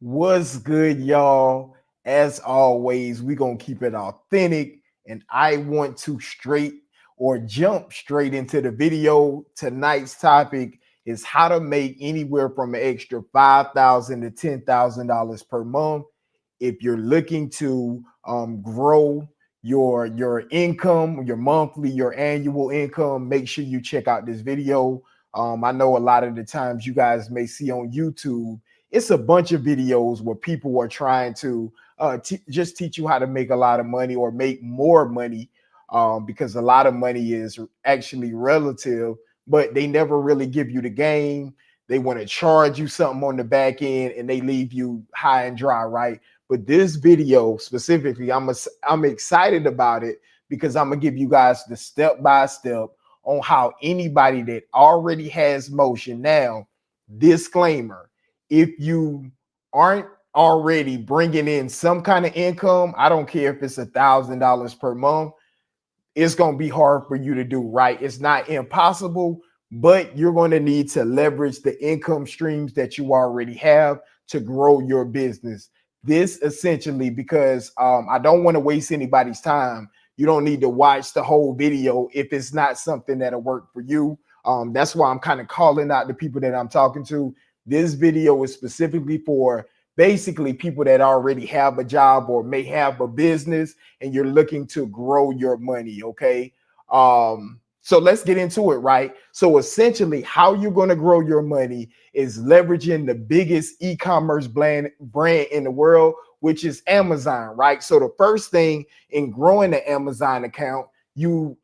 What's good, y'all? As always, we're going to keep it authentic, and I want to jump straight into the video. Tonight's topic is how to make anywhere from an extra $5,000 to $10,000 per month. If you're looking to grow your income, your monthly, your annual income, make sure you check out this video. I know a lot of the times you guys may see on YouTube, it's a bunch of videos where people are trying to just teach you how to make a lot of money or make more money, because a lot of money is actually relative, but they never really give you the game. They want to charge you something on the back end and they leave you high and dry, right? But this video specifically, I'm excited about it because I'm gonna give you guys the step by step on how anybody that already has motion. Now, disclaimer: if you aren't already bringing in some kind of income, I don't care if it's $1,000 per month, it's going to be hard for you to do, right? It's not impossible, but you're going to need to leverage the income streams that you already have to grow your business. This essentially, because I don't want to waste anybody's time. You don't need to watch the whole video if it's not something that'll work for you. That's why I'm kind of calling out the people that I'm talking to. This video is specifically for basically people that already have a job or may have a business and you're looking to grow your money. Okay. So let's get into it, right? So essentially, how you're going to grow your money is leveraging the biggest e-commerce brand in the world, which is Amazon, right? So the first thing in growing an Amazon account, to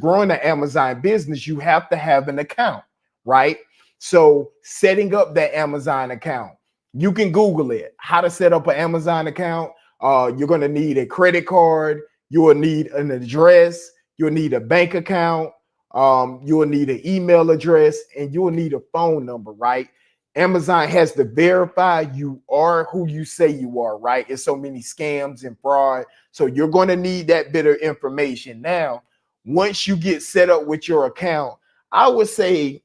grow in the Amazon business, you have to have an account, right? So setting up that Amazon account, you can Google it, how to set up an Amazon account. You're going to need a credit card. You will need an address. You'll need a bank account. You will need an email address, and you will need a phone number, right? Amazon has to verify you are who you say you are, right? It's so many scams and fraud. So you're going to need that bit of information. Now, once you get set up with your account, I would say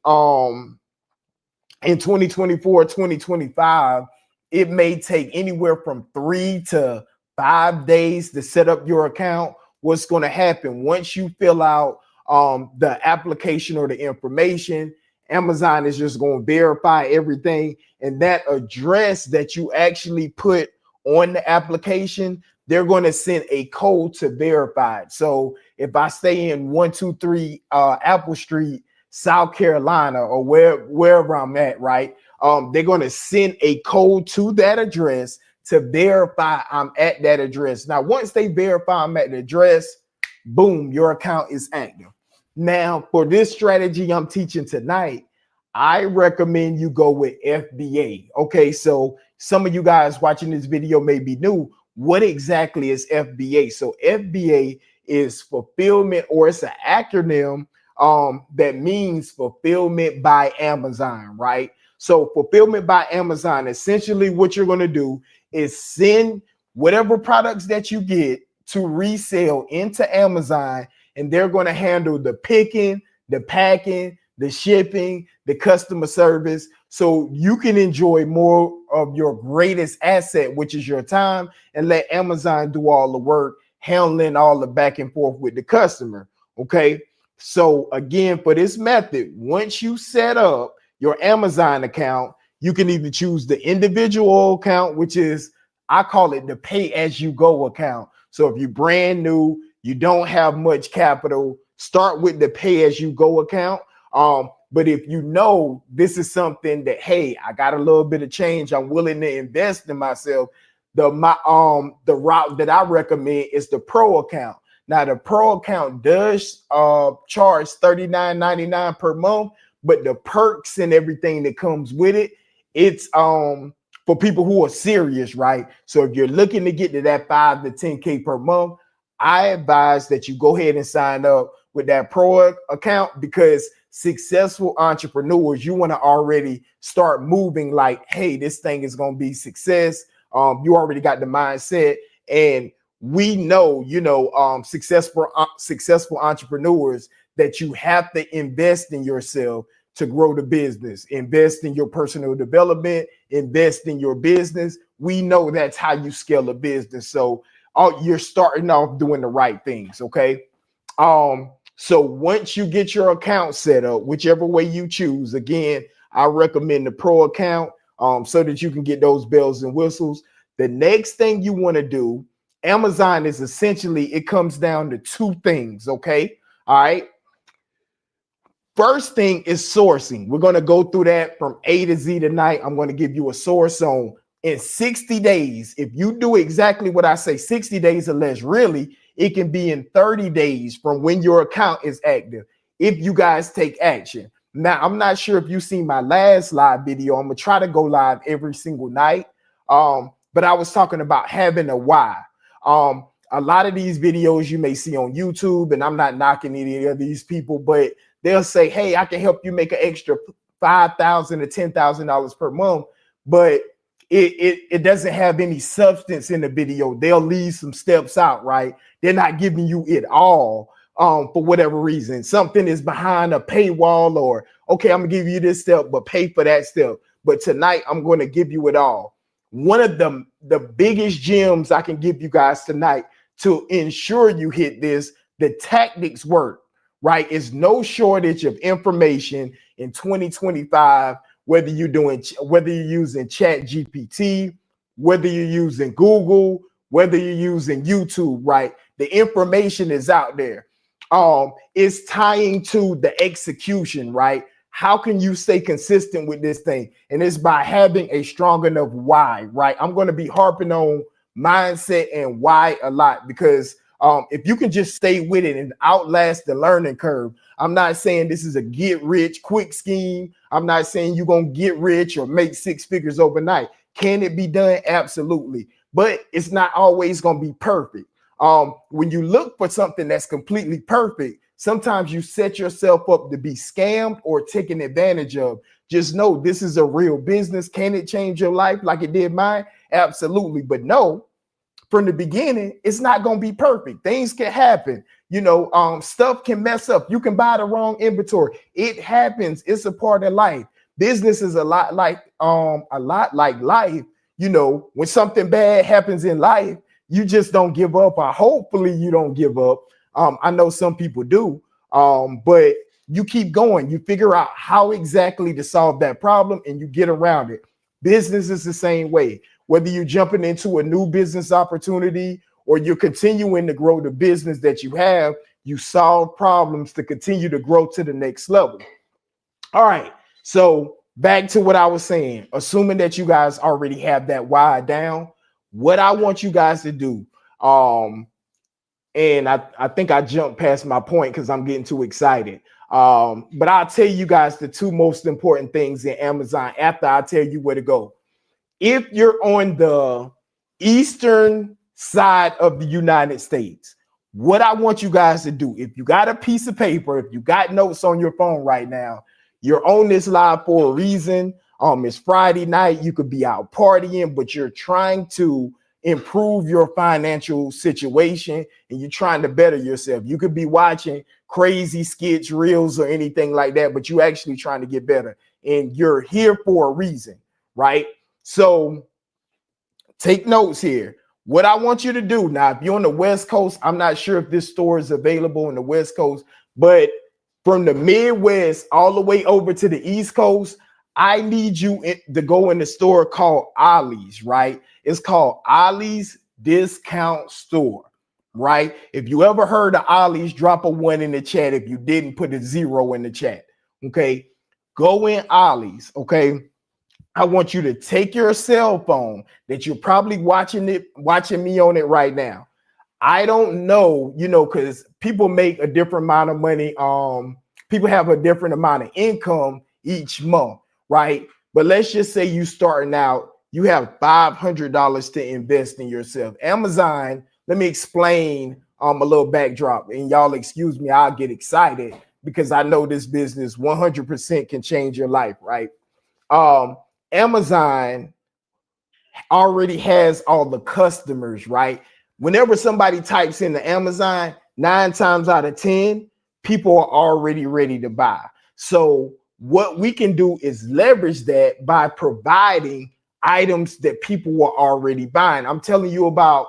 in 2024, 2025, it may take anywhere from 3 to 5 days to set up your account. What's going to happen once you fill out the application or the information, Amazon is just going to verify everything. And that address that you actually put on the application, they're going to send a code to verify it. So if I stay in 123 Apple Street, South Carolina, or wherever I'm at, right? They're going to send a code to that address to verify I'm at that address. Now, once they verify I'm at the address, boom, your account is active. Now, for this strategy I'm teaching tonight, I recommend you go with FBA. Okay, so some of you guys watching this video may be new. What exactly is FBA? So FBA is fulfillment, or it's an acronym that means fulfillment by Amazon, right? So fulfillment by Amazon, essentially what you're going to do is send whatever products that you get to resell into Amazon, and they're going to handle the picking, the packing, the shipping, the customer service, so you can enjoy more of your greatest asset, which is your time, and let Amazon do all the work, handling all the back and forth with the customer. Okay. So again, for this method, once you set up your Amazon account, you can either choose the individual account, which is, I call it the pay as you go account. So if you're brand new, you don't have much capital, start with the pay as you go account. But if you know this is something that, hey, I got a little bit of change, I'm willing to invest in myself, the route that I recommend is the pro account. Now, the pro account does charge $39.99 per month, but the perks and everything that comes with it, it's for people who are serious, right? So if you're looking to get to that 5 to 10K per month, I advise that you go ahead and sign up with that pro account, because successful entrepreneurs, you want to already start moving like, hey, this thing is going to be success. You already got the mindset, and we know, successful entrepreneurs, that you have to invest in yourself to grow the business. Invest in your personal development, invest in your business. We know that's how you scale a business. So you're starting off doing the right things, okay? So once you get your account set up, whichever way you choose, again, I recommend the pro account so that you can get those bells and whistles. The next thing you want to do, Amazon is essentially, it comes down to two things, okay? All right. First thing is sourcing. We're going to go through that from A to Z tonight. I'm going to give you a source on in 60 days. If you do exactly what I say, 60 days or less, really, it can be in 30 days from when your account is active if you guys take action. Now, I'm not sure if you've seen my last live video. I'm going to try to go live every single night. But I was talking about having a why. A lot of these videos you may see on YouTube, and I'm not knocking any of these people, but they'll say, hey, I can help you make an extra $5,000 to $10,000 per month, but it doesn't have any substance in the video. They'll leave some steps out, right? They're not giving you it all for whatever reason. Something is behind a paywall, or, okay, I'm gonna give you this step, but pay for that step. But tonight, I'm going to give you it all. One of the biggest gems I can give you guys tonight to ensure you hit this, the tactics work, right? It's no shortage of information in 2025, whether you're using Chat GPT, whether you're using Google, whether you're using YouTube, right? The information is out there. It's tying to the execution, right? How can you stay consistent with this thing? And it's by having a strong enough why, right? I'm going to be harping on mindset and why a lot, because if you can just stay with it and outlast the learning curve, I'm not saying this is a get rich quick scheme. I'm not saying you're going to get rich or make six figures overnight. Can it be done? Absolutely. But it's not always going to be perfect. When you look for something that's completely perfect, sometimes you set yourself up to be scammed or taken advantage of. Just know this is a real business. Can it change your life like it did mine? Absolutely. But no, from the beginning, it's not going to be perfect. Things can happen. You know, stuff can mess up. You can buy the wrong inventory. It happens. It's a part of life. Business is a lot like life. You know, when something bad happens in life, you just don't give up, or hopefully you don't give up. I know some people do, but you keep going. You figure out how exactly to solve that problem and you get around it. Business is the same way. Whether you're jumping into a new business opportunity or you're continuing to grow the business that you have, you solve problems to continue to grow to the next level. All right. So back to what I was saying, assuming that you guys already have that why down, what I want you guys to do, and I think I jumped past my point because I'm getting too excited. But I'll tell you guys the two most important things in Amazon after I tell you where to go. If you're on the eastern side of the United States, what I want you guys to do, if you got a piece of paper, if you got notes on your phone right now, you're on this live for a reason. It's Friday night. You could be out partying, but you're trying to improve your financial situation and you're trying to better yourself. You could be watching crazy skits, reels, or anything like that, but you're actually trying to get better. And you're here for a reason, right? So take notes here. What I want you to do now, if you're on the West Coast, I'm not sure if this store is available on the West Coast, but from the Midwest all the way over to the East Coast, I need you to go in the store called Ollie's, right? It's called Ollie's Discount Store, right? If you ever heard of Ollie's, drop a 1 in the chat. If you didn't, put a 0 in the chat, okay? Go in Ollie's, okay? I want you to take your cell phone that you're probably watching me on it right now. I don't know, you know, because people make a different amount of money. People have a different amount of income each month, right? But let's just say you starting out, you have $500 to invest in yourself. Amazon, let me explain a little backdrop, and y'all excuse me, I'll get excited because I know this business 100% can change your life, right? Amazon already has all the customers, right? Whenever somebody types into Amazon, 9 times out of 10, people are already ready to buy. So What we can do is leverage that by providing items that people were already buying. I'm telling you about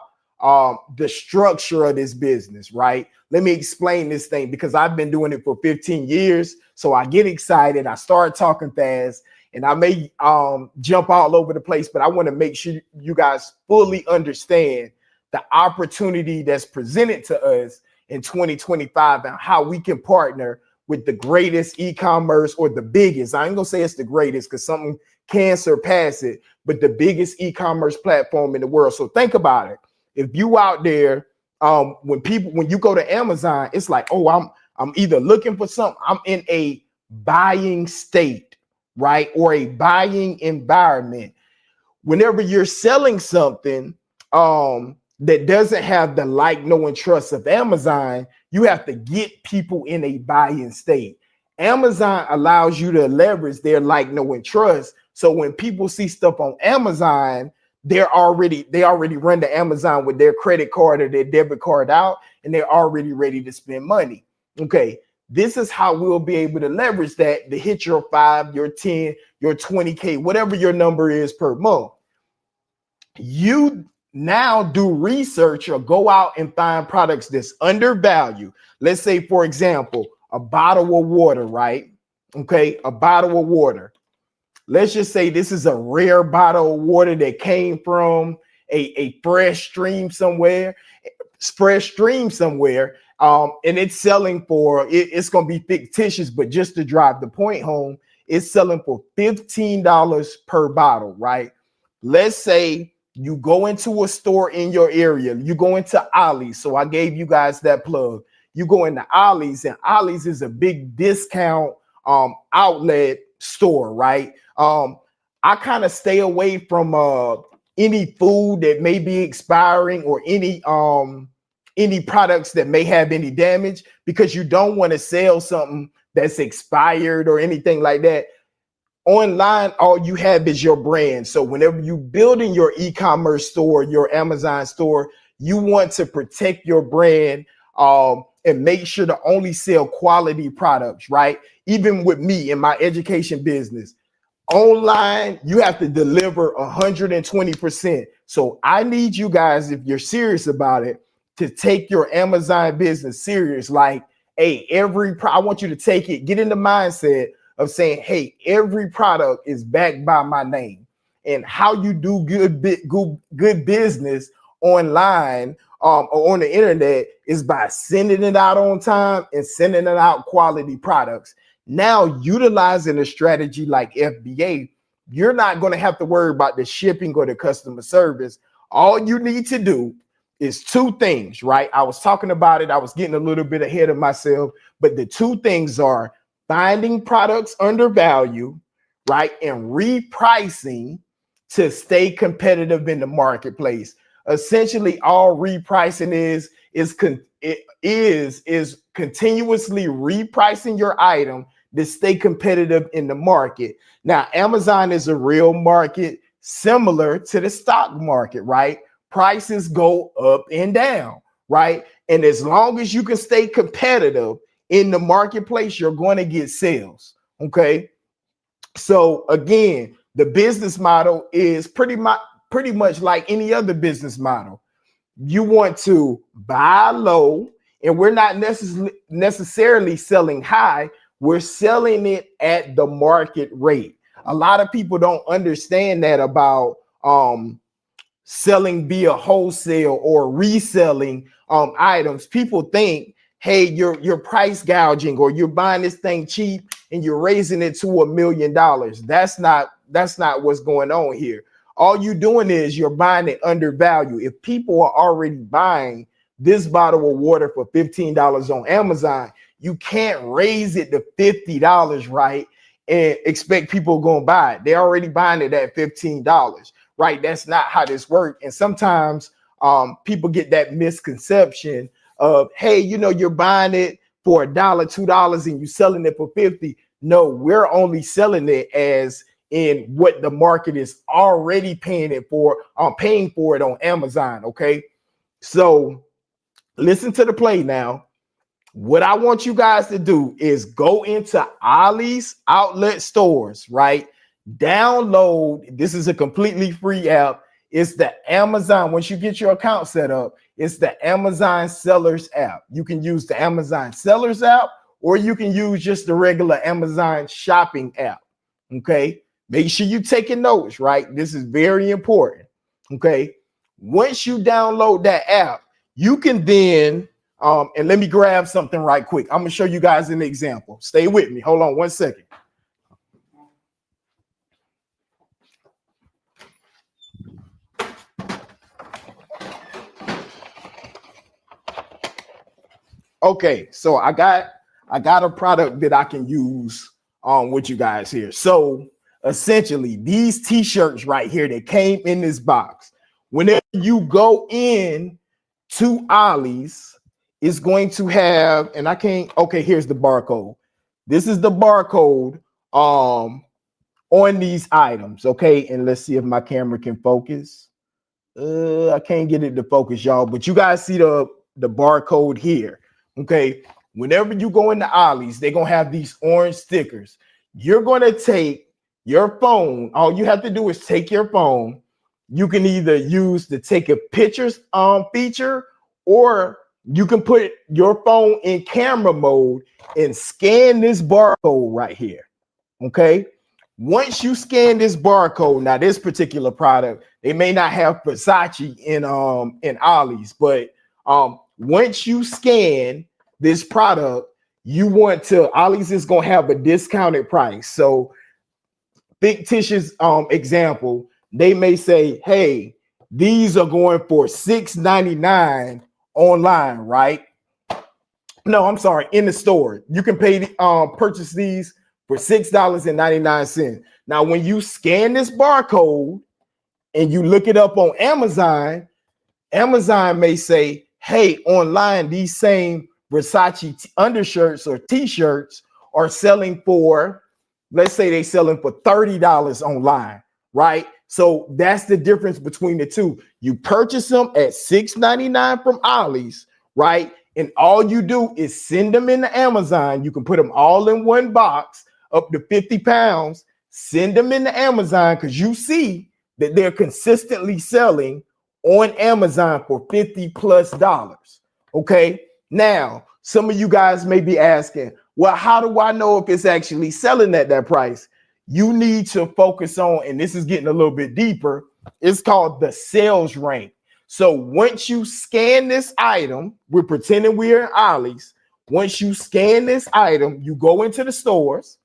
the structure of this business, right? Let me explain this thing because I've been doing it for 15 years. So I get excited. I start talking fast and I may jump all over the place, but I want to make sure you guys fully understand the opportunity that's presented to us in 2025 and how we can partner with the greatest e-commerce, or the biggest. I ain't gonna say it's the greatest because something can surpass it, but the biggest e-commerce platform in the world. So think about it. If you out there, when you go to Amazon, it's like, oh, I'm either looking for something, I'm in a buying state, right? Or a buying environment. Whenever you're selling something that doesn't have the like, know, and trust of Amazon, you have to get people in a buying state. Amazon allows you to leverage their like, know, and trust. So when people see stuff on Amazon, they already run to Amazon with their credit card or their debit card out, and they're already ready to spend money. Okay, this is how we'll be able to leverage that to hit your 5, your 10, your 20K, whatever your number is per month. You now do research or go out and find products that's undervalued. Let's say, for example, a bottle of water, right? Okay, a bottle of water. Let's just say this is a rare bottle of water that came from a fresh stream somewhere, and it's selling for, it's going to be fictitious, but just to drive the point home, it's selling for $15 per bottle, right? Let's say you go into a store in your area, you go into Ollie's. So I gave you guys that plug. You go into Ollie's, and Ollie's is a big discount outlet store, right? I kind of stay away from any food that may be expiring or any products that may have any damage, because you don't want to sell something that's expired or anything like that. Online, all you have is your brand. So whenever you build in your e-commerce store, your Amazon store, you want to protect your brand and make sure to only sell quality products, right? Even with me in my education business, online, you have to deliver 120%. So I need you guys, if you're serious about it, to take your Amazon business serious. Like, hey, I want you to take it, get in the mindset of saying, hey, every product is backed by my name. And how you do good business online or on the internet is by sending it out on time and sending it out quality products. Now, utilizing a strategy like FBA, you're not going to have to worry about the shipping or the customer service. All you need to do is 2 things, right? I was talking about it. I was getting a little bit ahead of myself, but the 2 things are finding products undervalued, right? And repricing to stay competitive in the marketplace. Essentially, all repricing is continuously repricing your item to stay competitive in the market. Now, Amazon is a real market similar to the stock market, right? Prices go up and down, right? And as long as you can stay competitive in the marketplace, you're going to get sales. Okay. So again, the business model is pretty much like any other business model. You want to buy low, and we're not necessarily selling high. We're selling it at the market rate. A lot of people don't understand that about selling via wholesale or reselling items. People think, hey, you're price gouging, or you're buying this thing cheap and you're raising it to $1 million. That's not what's going on here. All you're doing is you're buying it undervalued. If people are already buying this bottle of water for $15 on Amazon, you can't raise it to $50, right? And expect people going to buy it. They're already buying it at $15, right? That's not how this works. And sometimes people get that misconception of, hey, you're buying it for $1, $2, and you're selling it for 50. No, we're only selling it as in what the market is already paying for it on Amazon. Okay, so listen to the play now. What I want you guys to do is go into Ollie's outlet stores, right? Download, this is a completely free app. It's the Amazon. Once you get your account set up, it's the Amazon Sellers app. You can use the Amazon Sellers app, or you can use just the regular Amazon shopping app. Okay. Make sure you're taking notes, right? This is very important. Okay. Once you download that app, you can then and let me grab something right quick. I'm gonna show you guys an example. Stay with me. Hold on 1 second. Okay, so I got a product that I can use with you guys here. So essentially, these t-shirts right here that came in this box. Whenever you go in to Ollie's, it's going to have, and I can't, okay, here's the barcode. This is the barcode on these items, okay? And let's see if my camera can focus. I can't get it to focus, y'all, but you guys see the barcode here, okay? Whenever you go into Ollie's, they're gonna have these orange stickers. You're gonna take your phone. All you have to do is take your phone. You can either use the take a pictures feature, or you can put your phone in camera mode and scan this barcode right here. Okay. Once you scan this barcode, now this particular product, they may not have Versace in Ollie's, but once you scan this product, you want to, Ollie's is gonna have a discounted price. So fictitious example, they may say, hey, these are going for $6.99 online, right? No, I'm sorry, in the store. You can pay purchase these for $6.99. Now, when you scan this barcode and you look it up on Amazon, Amazon may say, hey, online, these same Versace undershirts or t-shirts are selling for, let's say they selling for $30 online, right? So that's the difference between the two. You purchase them at $6.99 from Ollie's, right? And all you do is send them into Amazon. You can put them all in one box, up to 50 pounds, send them into Amazon, because you see that they're consistently selling on Amazon for $50+ Okay. Now, some of you guys may be asking, well, how do I know if it's actually selling at that price? You need to focus on, and this is getting a little bit deeper, it's called the sales rank. So once you scan this item, we're pretending we're in Ollie's. Once you scan this item, you go into the stores,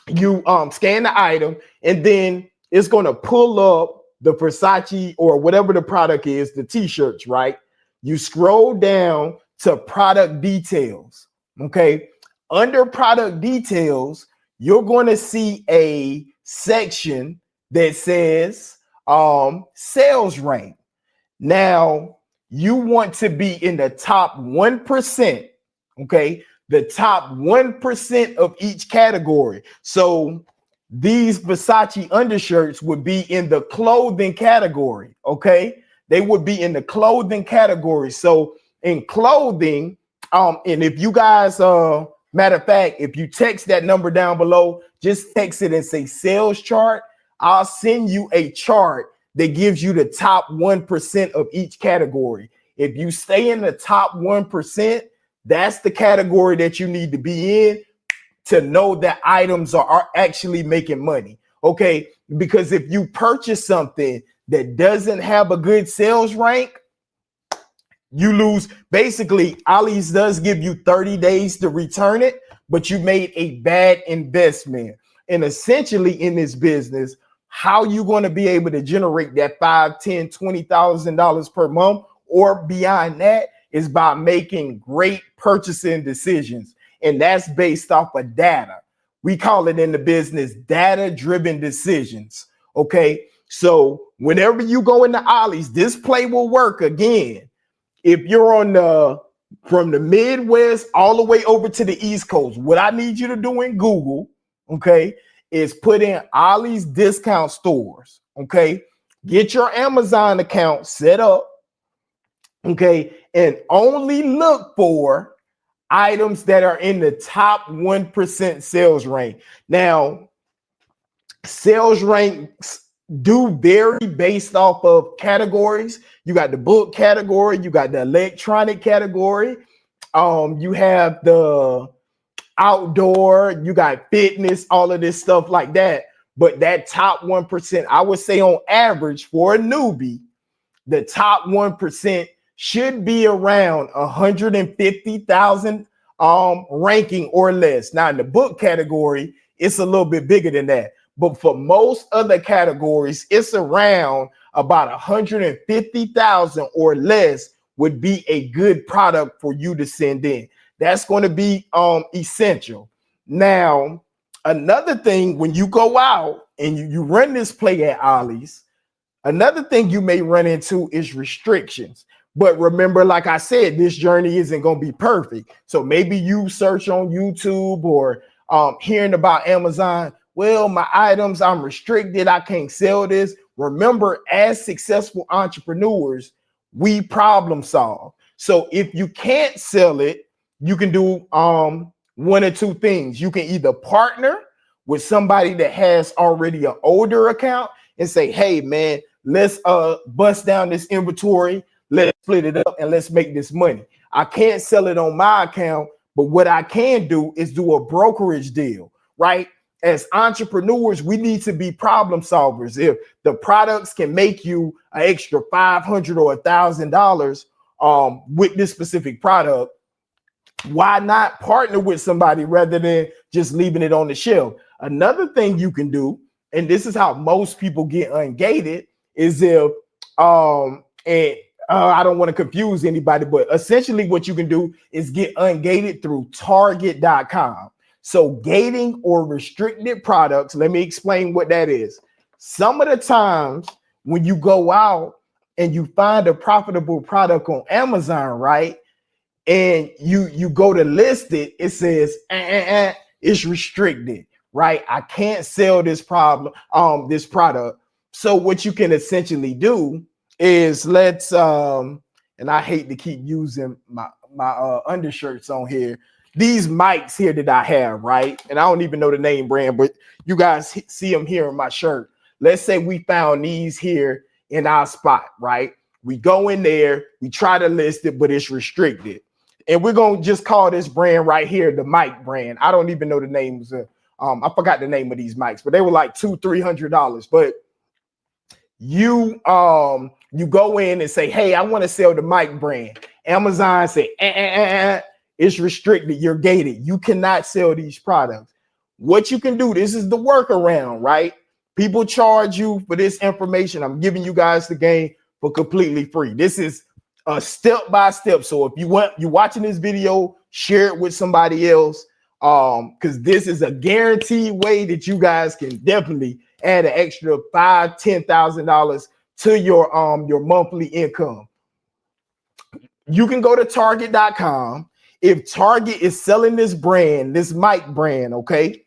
you scan the item, and then it's going to pull up the Versace or whatever the product is, the t-shirts, right? You scroll down to product details, okay? Under product details, you're going to see a section that says sales rank. Now, you want to be in the top 1%, okay? The top 1% of each category. So these Versace undershirts would be in the clothing category, okay? They would be in the clothing category. So in clothing, and if you guys, matter of fact, if you text that number down below, just text it and say sales chart. I'll send you a chart that gives you the top 1% of each category. If you stay in the top 1%, that's the category that you need to be in to know that items are actually making money. Okay. Because if you purchase something that doesn't have a good sales rank, you lose. Basically, Ollie's does give you 30 days to return it, but you made a bad investment. And essentially in this business, how you going to be able to generate that $5, $10, $20,000 per month or beyond that is by making great purchasing decisions. And that's based off of data. We call it in the business data-driven decisions. Okay. So whenever you go into Ollie's, this play will work again. If you're on from the Midwest all the way over to the East Coast, what I need you to do in Google, okay, is put in Ollie's discount stores. Okay. Get your Amazon account set up. Okay. And only look for items that are in the top 1% sales rank. Now, sales ranks do vary based off of categories. You got the book category, you got the electronic category, you have the outdoor, you got fitness, all of this stuff like that. But that top 1%, I would say on average for a newbie, the top 1% should be around 150,000 ranking or less. Now in the book category, it's a little bit bigger than that. But for most other categories, it's around about 150,000 or less would be a good product for you to send in. That's going to be essential. Now, another thing, when you go out and you run this play at Ollie's, another thing you may run into is restrictions. But remember, like I said, this journey isn't going to be perfect. So maybe you search on YouTube or hearing about Amazon. Well, my items, I'm restricted. I can't sell this. Remember, as successful entrepreneurs, we problem solve. So if you can't sell it, you can do one or two things. You can either partner with somebody that has already an older account and say, hey, man, let's bust down this inventory. Let's split it up and let's make this money. I can't sell it on my account, but what I can do is do a brokerage deal, right? As entrepreneurs, we need to be problem solvers. If the products can make you an extra $500 or $1,000 with this specific product, why not partner with somebody rather than just leaving it on the shelf? Another thing you can do, and this is how most people get ungated, is if I don't want to confuse anybody, but essentially what you can do is get ungated through Target.com. So gating or restricted products, let me explain what that is. Some of the times when you go out and you find a profitable product on Amazon, right? And you go to list it, it says it's restricted, right? I can't sell this product. So what you can essentially do is let's and I hate to keep using my undershirts on here. These mics here that I have, right? And I don't even know the name brand, but you guys see them here in my shirt. Let's say we found these here in our spot, right? We go in there, we try to list it, but it's restricted. And we're going to just call this brand right here the mic brand. I don't even know the names. I forgot the name of these mics, but they were like $200-$300. But you go in and say, hey, I want to sell the mic brand. Amazon say, it's restricted. You're gated. You cannot sell these products. What you can do, this is the workaround, right? People charge you for this information. I'm giving you guys the game for completely free. This is a step-by-step. So if you're watching this video, share it with somebody else, because this is a guaranteed way that you guys can definitely add an extra $5,000-$10,000 to your monthly income. You can go to Target.com. If Target is selling this brand, this mic brand, okay,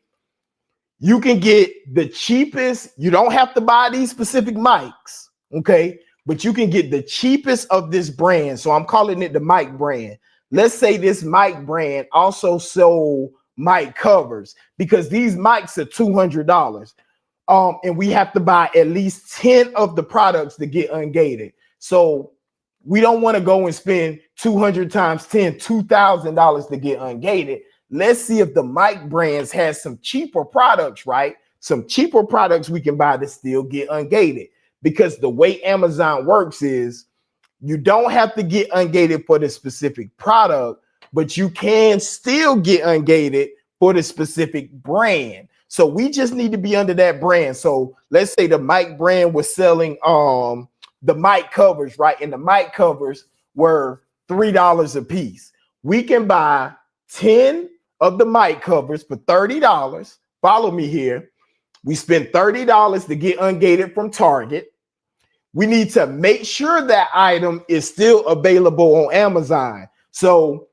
you can get the cheapest. You don't have to buy these specific mics, okay, but you can get the cheapest of this brand. So I'm calling it the mic brand. Let's say this mic brand also sold mic covers, because these mics are $200. And we have to buy at least 10 of the products to get ungated. So we don't want to go and spend 200 times 10, $2,000 to get ungated. Let's see if the mic brands has some cheaper products, right? Some cheaper products we can buy to still get ungated. Because the way Amazon works is you don't have to get ungated for the specific product, but you can still get ungated for the specific brand. So we just need to be under that brand. So let's say the mic brand was selling the mic covers, right? And the mic covers were $3 a piece. We can buy 10 of the mic covers for $30. Follow me here. We spend $30 to get ungated from Target. We need to make sure that item is still available on Amazon. So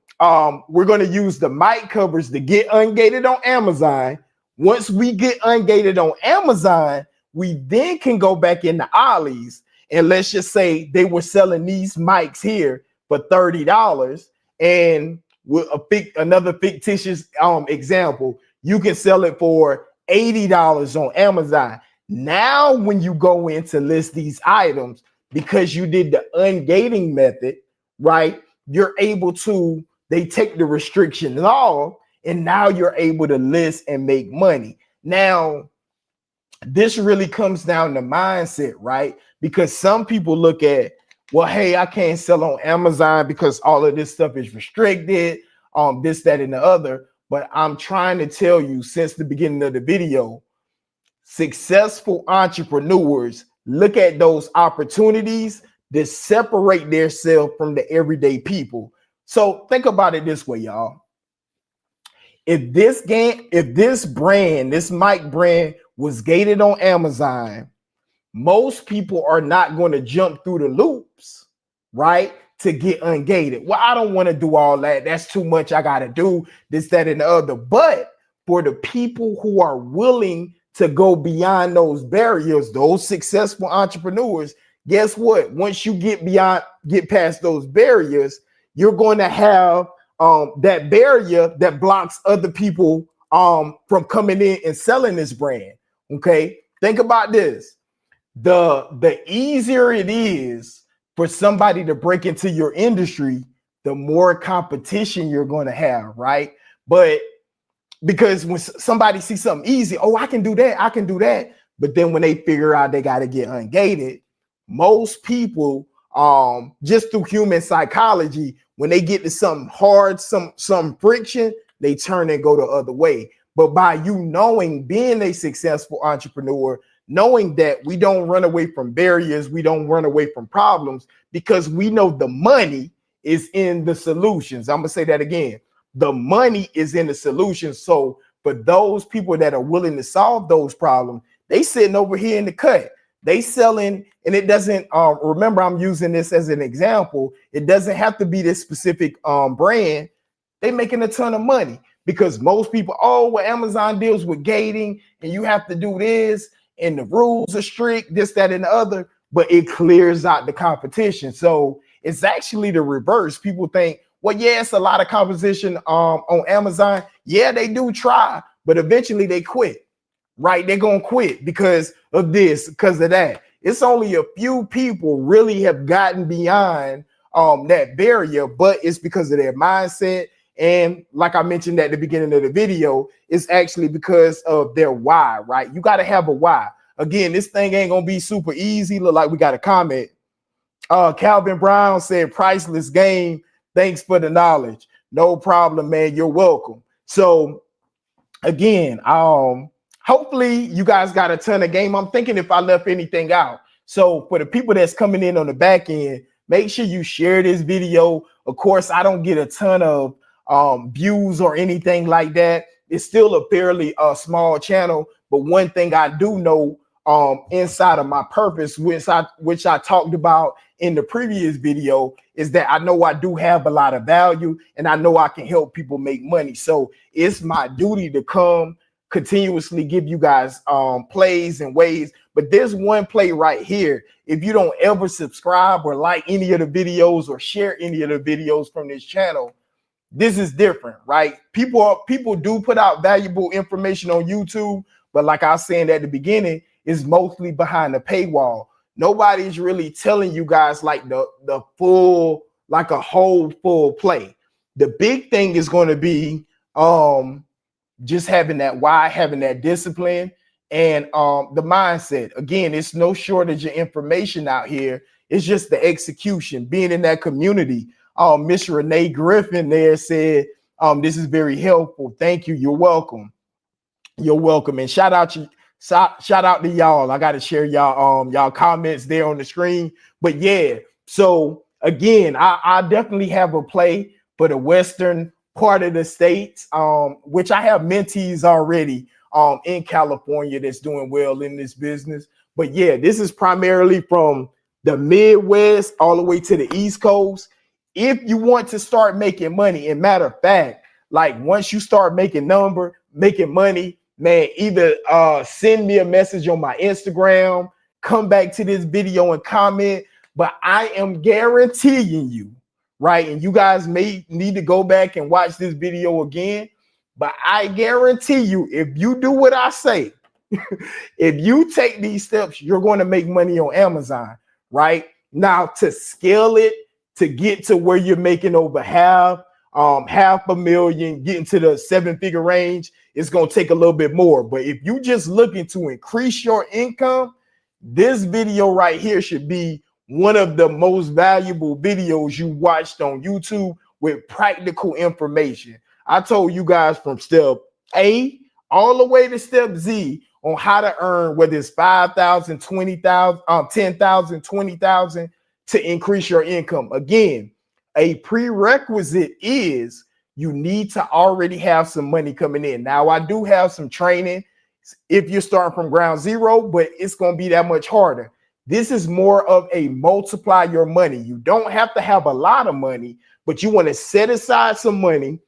we're going to use the mic covers to get ungated on Amazon. Once we get ungated on Amazon, we then can go back into Ollie's, and let's just say they were selling these mics here for $30, and with another fictitious example, you can sell it for $80 on Amazon. Now, when you go in to list these items, because you did the ungating method, right? You're able to, they take the restrictions off, and now you're able to list and make money. Now, this really comes down to mindset, right? Because some people look at, well, hey, I can't sell on Amazon because all of this stuff is restricted, this, that, and the other. But I'm trying to tell you since the beginning of the video, successful entrepreneurs look at those opportunities that separate themselves from the everyday people. So think about it this way, y'all. If this brand, this mic brand was gated on Amazon, most people are not going to jump through the loops, right, to get ungated. Well, I don't want to do all that. That's too much. I got to do this, that, and the other. But for the people who are willing to go beyond those barriers, those successful entrepreneurs, guess what? Once you get past those barriers, you're going to have that barrier that blocks other people from coming in and selling this brand. Okay, think about this. The easier it is for somebody to break into your industry, the more competition you're going to have, right? But because when somebody sees something easy, oh, I can do that, I can do that. But then when they figure out they got to get ungated, most people, just through human psychology, when they get to something hard, some friction, they turn and go the other way. But by you knowing, being a successful entrepreneur, knowing that we don't run away from barriers, we don't run away from problems, because we know the money is in the solutions. I'm gonna say that again. The money is in the solutions. So for those people that are willing to solve those problems, they sitting over here in the cut. They selling, and it doesn't, remember, I'm using this as an example. It doesn't have to be this specific brand. They making a ton of money because most people, oh, well, Amazon deals with gating and you have to do this and the rules are strict, this, that, and the other, but it clears out the competition. So it's actually the reverse. People think, well, yeah, it's a lot of competition on Amazon. Yeah, they do try, but eventually they quit, right? They're going to quit because of this, because of that. It's only a few people really have gotten beyond that barrier, but it's because of their mindset. And like I mentioned at the beginning of the video, it's actually because of their why, right? You got to have a why. Again, this thing ain't going to be super easy. Look like we got a comment. Calvin Brown said, priceless game. Thanks for the knowledge. No problem, man. You're welcome. So again, hopefully you guys got a ton of game. I'm thinking if I left anything out. So for the people that's coming in on the back end, make sure you share this video. Of course, I don't get a ton of views or anything like that. It's still a fairly small channel, but one thing I do know inside of my purpose, which I talked about in the previous video, is that I know I do have a lot of value and I know I can help people make money. So it's my duty to come continuously give you guys plays and ways. But there's one play right here. If you don't ever subscribe or like any of the videos or share any of the videos from this channel, this is different, right? People do put out valuable information on YouTube, but like I was saying at the beginning, it's mostly behind the paywall. Nobody's really telling you guys like the full, like a whole full play. The big thing is going to be just having that why, having that discipline, and the mindset. Again, it's no shortage of information out here. It's just the execution, being in that community. Miss Renee Griffin there said, this is very helpful. Thank you. You're welcome. You're welcome. And shout out to y'all. I got to share y'all comments there on the screen. But yeah, so again, I definitely have a play for the western part of the states, which I have mentees already in California that's doing well in this business. But yeah, this is primarily from the Midwest all the way to the East Coast. If you want to start making money, and matter of fact, like once you start making money, man, either send me a message on my Instagram, come back to this video and comment. But I am guaranteeing you, right? And you guys may need to go back and watch this video again, but I guarantee you, if you do what I say, if you take these steps, you're going to make money on Amazon, right? Now, to scale it, to get to where you're making over half a million, getting to the 7-figure range, it's going to take a little bit more. But if you just looking to increase your income, this video right here should be one of the most valuable videos you watched on YouTube with practical information. I told you guys from step A all the way to step Z on how to earn, whether it's 5,000, 20,000, 10,000, 20,000 to increase your income. Again, a prerequisite is you need to already have some money coming in. Now, I do have some training if you're starting from ground zero, but it's going to be that much harder. This is more of a multiply your money. You don't have to have a lot of money, but you want to set aside some money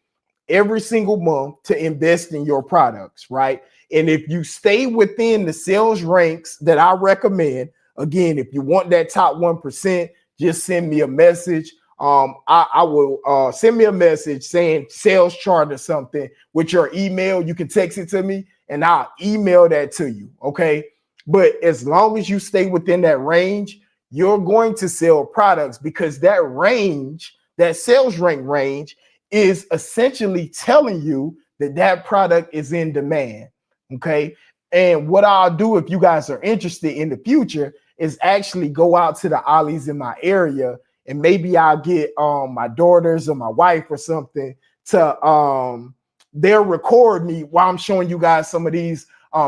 every single month to invest in your products, right? And if you stay within the sales ranks that I recommend, again, if you want that top 1%, just send me a message. I will send me a message saying sales chart or something with your email. You can text it to me and I'll email that to you. Okay. But as long as you stay within that range, you're going to sell products, because that range, that sales rank range, is essentially telling you that that product is in demand. Okay. And what I'll do, if you guys are interested in the future, is actually go out to the Ollie's in my area, and maybe I'll get my daughters or my wife or something to they'll record me while I'm showing you guys some of these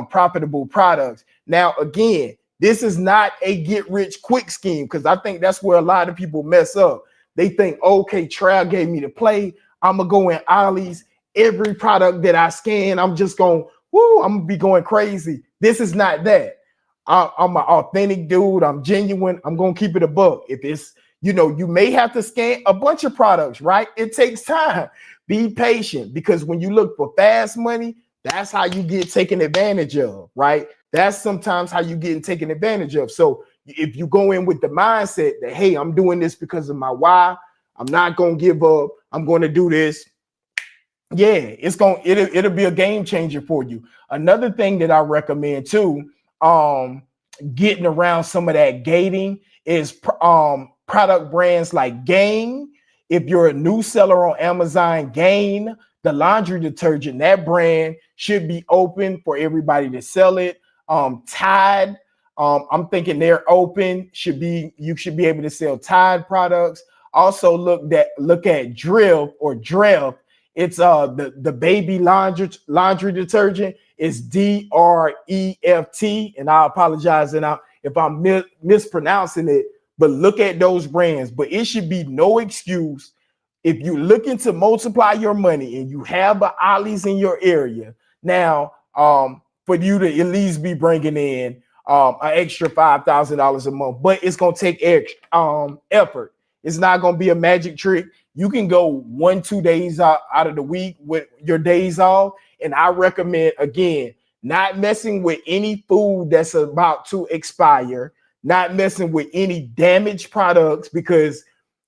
profitable products. Now, again, this is not a get rich quick scheme, because I think that's where a lot of people mess up. They think, okay, Trav gave me the play, I'm gonna go in Ollie's, every product that I scan, I'm just going, I'm gonna be going crazy. This is not that. I'm an authentic dude. I'm genuine. I'm gonna keep it a buck. If it's, you may have to scan a bunch of products, right? It takes time. Be patient, because when you look for fast money, that's how you get taken advantage of, right? That's sometimes how you get taken advantage of. So if you go in with the mindset that, hey, I'm doing this because of my why, I'm not gonna give up, I'm going to do this, yeah, it'll be a game changer for you. Another thing that I recommend too, getting around some of that gating, is product brands like Gain. If you're a new seller on Amazon, Gain, the laundry detergent, that brand should be open for everybody to sell it. Tide, I'm thinking they're open. You should be able to sell Tide products. Also look at Drift or Dreft. It's the baby laundry detergent is DREFT, and I apologize if I'm mispronouncing it, but look at those brands. But it should be no excuse if you're looking to multiply your money and you have an Ollie's in your area now, for you to at least be bringing in an extra $5,000 a month, but it's gonna take effort. It's not gonna be a magic trick. You can go 1-2 days out of the week with your days off. And I recommend, again, not messing with any food that's about to expire, not messing with any damaged products, because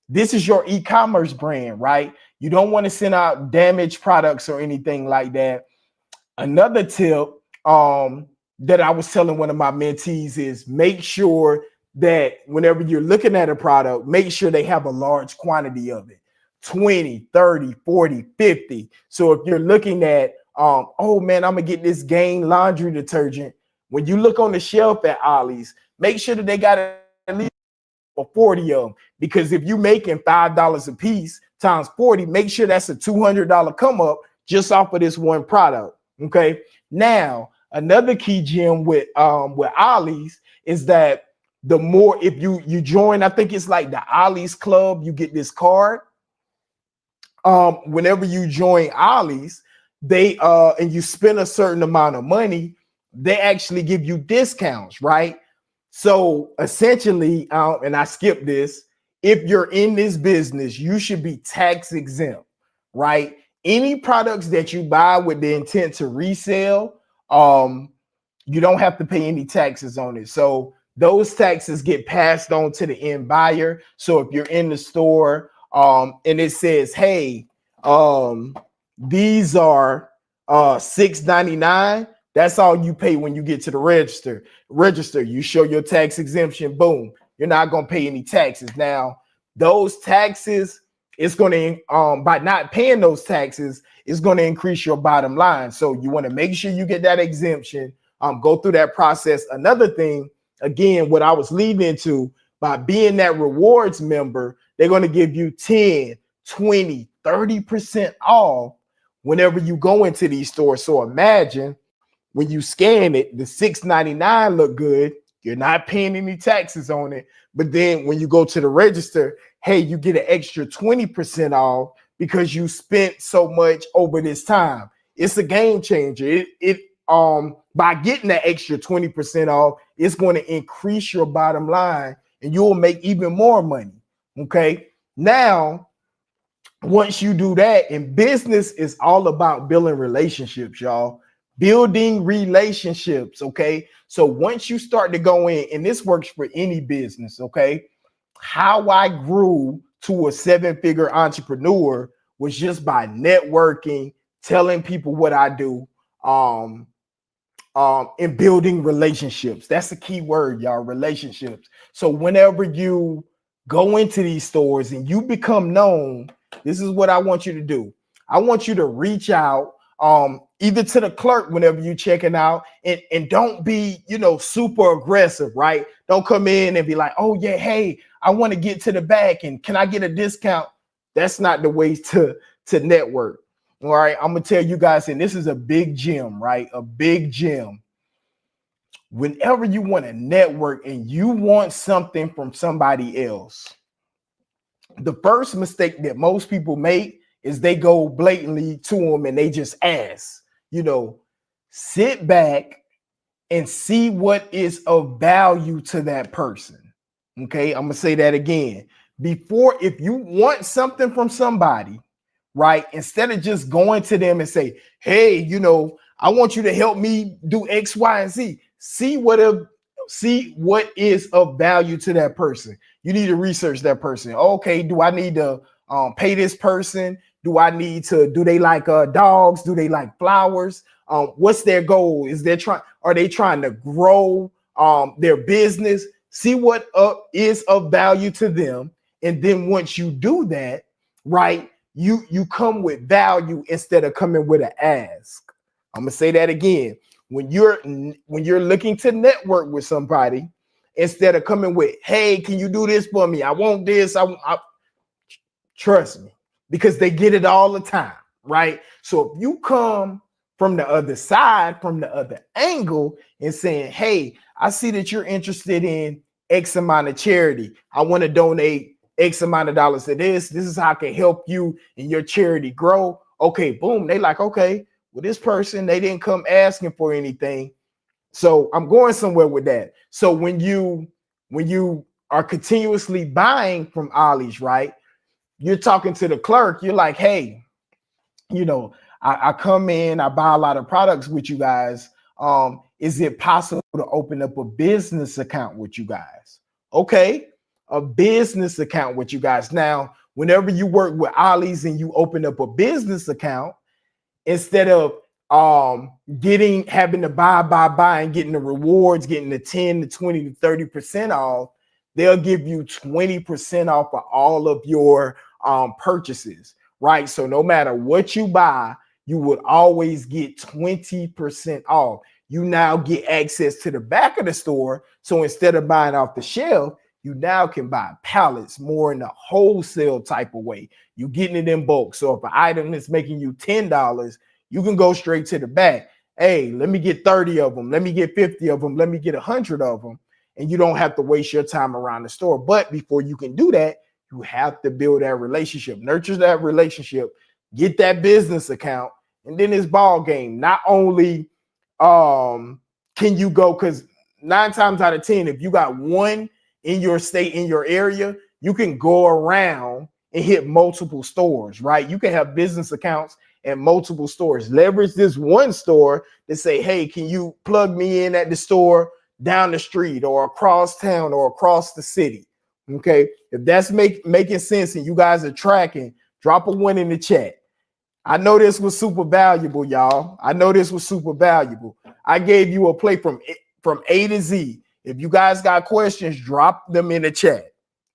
this is your e-commerce brand, right? You don't want to send out damaged products or anything like that. Another tip that I was telling one of my mentees is make sure that whenever you're looking at a product, make sure they have a large quantity of it. 20, 30, 40, 50. So if you're looking at, oh man, I'm gonna get this Gain laundry detergent. When you look on the shelf at Ollie's, make sure that they got at least 40 of them. Because if you're making $5 a piece times 40, make sure that's a $200 come up just off of this one product. Okay. Now, another key gem with Ollie's is that the more, if you join, I think it's like the Ollie's Club, you get this card. Whenever you join Ollie's, they and you spend a certain amount of money, they actually give you discounts, right? So essentially, and I skipped this, if you're in this business, you should be tax exempt, right? Any products that you buy with the intent to resell, you don't have to pay any taxes on it. So those taxes get passed on to the end buyer. So if you're in the store, and it says, hey, these are $6.99. That's all you pay when you get to the register. You show your tax exemption, boom, you're not going to pay any taxes. Now those taxes, it's going to by not paying those taxes, it's going to increase your bottom line. So you want to make sure you get that exemption, go through that process. Another thing, again, what I was leading into, by being that rewards member, they're going to give you 10, 20, 30% off whenever you go into these stores. So imagine when you scan it, the $6.99 look good. You're not paying any taxes on it. But then when you go to the register, hey, you get an extra 20% off because you spent so much over this time. It's a game changer. By getting that extra 20% off, it's going to increase your bottom line and you'll make even more money. Okay. Now, once you do that, and business is all about building relationships, y'all. Building relationships. Okay. So once you start to go in, and this works for any business, okay, how I grew to a 7-figure entrepreneur was just by networking, telling people what I do, and building relationships. That's the key word, y'all, relationships. So whenever you go into these stores and you become known, this is what I want you to do. I want you to reach out either to the clerk whenever you checking out, and don't be, super aggressive, right? Don't come in and be like, oh yeah, hey, I want to get to the back and can I get a discount? That's not the way to network. All right, I'm gonna tell you guys, and this is a big gem, right? A big gem. Whenever you want to network and you want something from somebody else, the first mistake that most people make is they go blatantly to them and they just ask. Sit back and see what is of value to that person. Okay, I'm gonna say that again. If you want something from somebody, right, instead of just going to them and say, hey, I want you to help me do X, Y, and Z. See what is of value to that person. You need to research that person. Okay, do I need to pay this person? Do they like dogs? Do they like flowers? What's their goal? Are they trying to grow their business? See what is of value to them. And then once you do that, right, you come with value instead of coming with an ask. I'm gonna say that again. When you're looking to network with somebody, instead of coming with, hey, can you do this for me? I want this. Trust me, because they get it all the time, right? So if you come from the other side, from the other angle, and saying, hey, I see that you're interested in X amount of charity. I want to donate X amount of dollars to this. This is how I can help you and your charity grow. Okay, boom. They like, okay, well, this person, they didn't come asking for anything. So I'm going somewhere with that. So when you are continuously buying from Ollie's, right? You're talking to the clerk. You're like, hey, I come in, I buy a lot of products with you guys. Is it possible to open up a business account with you guys? Okay, a business account with you guys. Now, whenever you work with Ollie's and you open up a business account, instead of having to buy and getting the rewards, getting the 10 to 20 to 30% off, they'll give you 20% off of all of your purchases, right? So no matter what you buy, you would always get 20% off. You now get access to the back of the store. So instead of buying off the shelf, you now can buy pallets more in a wholesale type of way. You're getting it in bulk. So if an item is making you $10, you can go straight to the back. Hey, let me get 30 of them. Let me get 50 of them. Let me get 100 of them. And you don't have to waste your time around the store. But before you can do that, you have to build that relationship, nurture that relationship, get that business account, and then it's ball game. Not only can you go, because 9 times out of 10, if you got one in your state, in your area, you can go around and hit multiple stores, right? You can have business accounts at multiple stores. Leverage this one store to say, hey, can you plug me in at the store down the street or across town or across the city? Okay, if that's making sense and you guys are tracking, drop a 1 in the chat. I know this was super valuable, y'all. I know this was super valuable. I gave you a play from A to Z. If you guys got questions, drop them in the chat.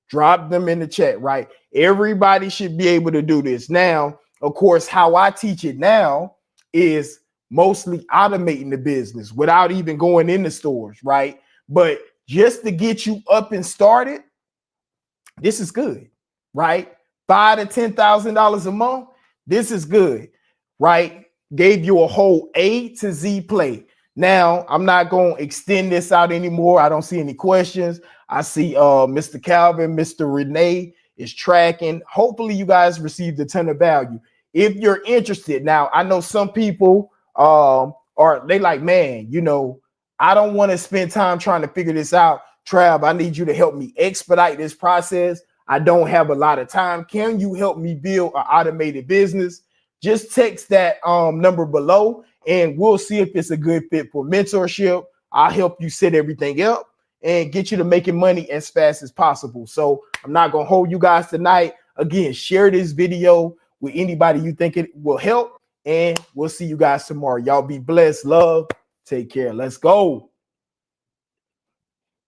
Drop them in the chat, right? Everybody should be able to do this. Now, of course, how I teach it now is mostly automating the business without even going in the stores, right? But just to get you up and started, this is good, right? $5,000 to $10,000 a month. This is good, right? Gave you a whole A to Z play. Now, I'm not going to extend this out anymore. I don't see any questions. I see Mr. Calvin, Mr. Renee is tracking. Hopefully, you guys received a ton of value. If you're interested, now I know some people are they like, man, you know, I don't want to spend time trying to figure this out. Trav, I need you to help me expedite this process. I don't have a lot of time. Can you help me build an automated business? Just text that number below and we'll see if it's a good fit for mentorship. I'll help you set everything up and get you to making money as fast as possible. So I'm not going to hold you guys tonight. Again, share this video with anybody you think it will help. And we'll see you guys tomorrow. Y'all be blessed. Love. Take care. Let's go.